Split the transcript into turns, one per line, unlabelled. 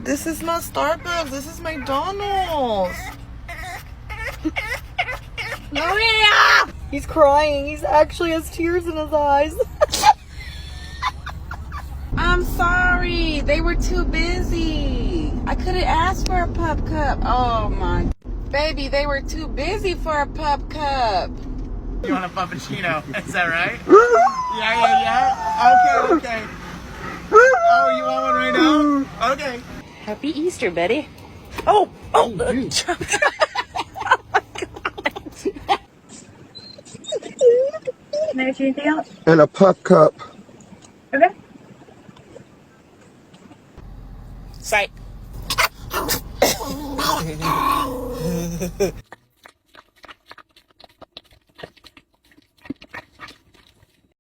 This is not Starbucks. This is McDonald's. Maria! He's crying. He's actually has tears in his eyes. I'm sorry. They were too busy. I couldn't ask for a pup cup. Oh my. Baby, they were too busy for a pup cup.
You want a puppuccino, is that right? Yeah. Okay. Oh, you want one right now? Okay.
Happy Easter, Betty.
Oh,
Nice. Anything else?
And a pup cup.
Okay.
Sight.